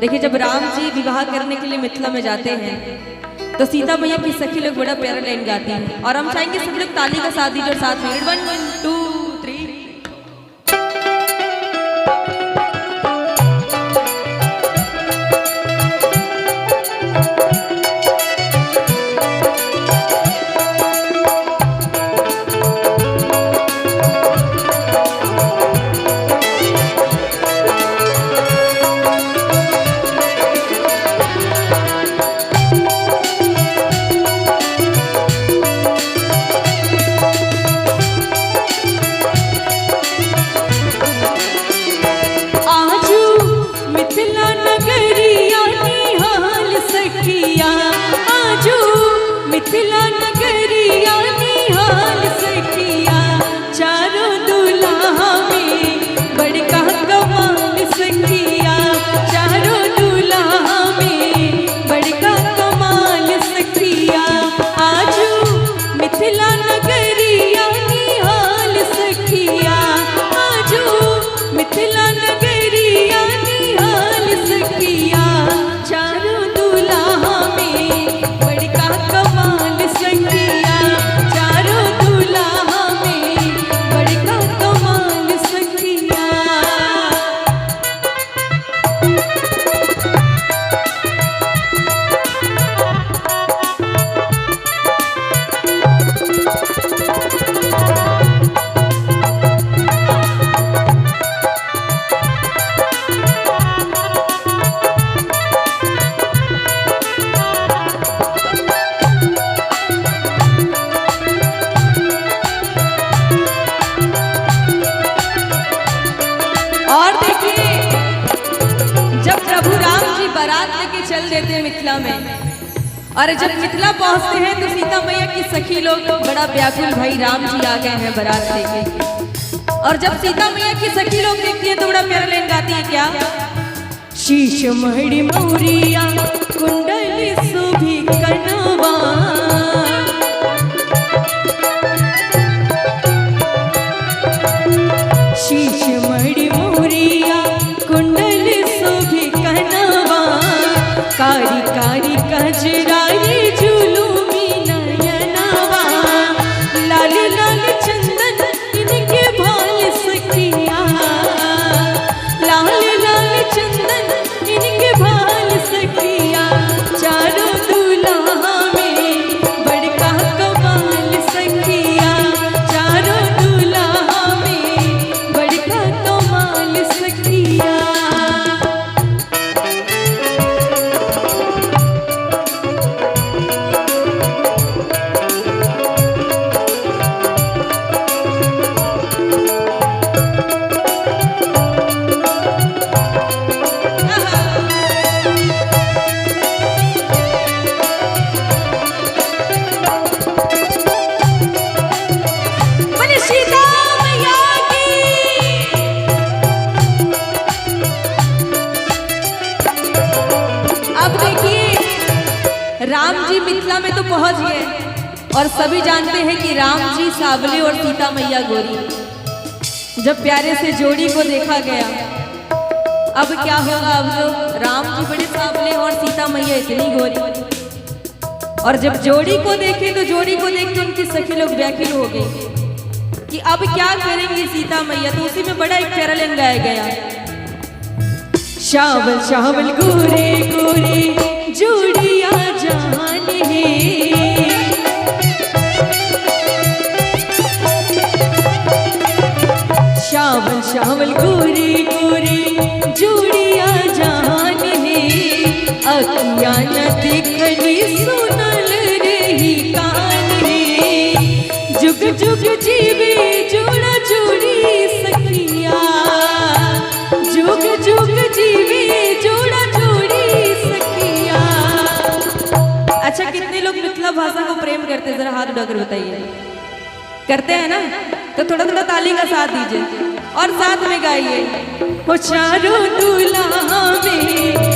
देखिए, जब राम जी विवाह करने के लिए मिथिला में जाते हैं तो सीता मैया की सखी लोग बड़ा प्यारा लाइन गाती हैं और हम चाहेंगे सब लोग ताली का साथ दीजिए और साथ में 1 2 3। मिथिला नगरिया निहाल सखिया, चारों दुल्हा में बड़का कमाल सखिया, चारों दुल्हा में बड़का कमाल सखिया। आजू मिथिला नगरिया निहाल सखिया, आजू मिथिला नगरिया निहाल सखिया, चारों दुल्हा में बड़का कमाल सखिया, चारों दुल्हा में बड़का कमाल सखिया। और देखिए, जब प्रभु राम जी बारात लेके चल देते हैं मिथिला में और जब मिथिला पहुंचते हैं तो सीता मैया की सखी लोग बड़ा व्याकुल, भाई राम जी आ गए हैं बारात लेके। और जब सीता मैया की सखी लोग देखती है तो बड़ा प्यारा लाइन गाती है, क्या? शीश मणि मौरिया कुंडली शोभी कनवा, शीश मणि मौरिया कुंडली शोभी कनवा, कारी कारी कजरारी जुलूमी नयनवा, लाल लाल चंदन इनके भाल सखिया, लाल लाल चंदन इनके भाल सखिया, चारों दुल्हा में बड़का कमाल सखिया, चारों दुल्हा में बड़का कमाल सखिया। बोले सीता मैया की। अब देखिए, राम जी मिथिला में तो पहुंच गए और सभी जानते हैं कि राम जी सावले और सीता मैया गोरी। जब प्यारे से जोड़ी को देखा गया, अब क्या होगा? अब जो राम जी बड़े सावले और सीता मैया इतनी गोरी, और जब जोड़ी को देखे तो जोड़ी को देख के उनकी सखी लोग व्याकुल हो गई कि अब क्या करेंगी सीता मैया। तो उसी में बड़ा एक प्यारा लाइन गाया गया, शावल शावल गोरे गोरे जोड़िया जान है, शावल शावल गोरे गोरे जोड़िया जान है, अखियाँ न दिखली सुनल रही कान है, जुग जुग जीवे जोड़ा जोड़ी सखिया, जुग जुग जीवे जोड़ा जोड़ी सखिया। अच्छा, कितने लोग मिथिला भाषा को प्रेम करते हैं? जरा हाथ उठाकर बताइए। करते हैं ना? तो थोड़ा थोड़ा ताली का साथ दीजिए और साथ में गाइए। हो चारों दुल्हा में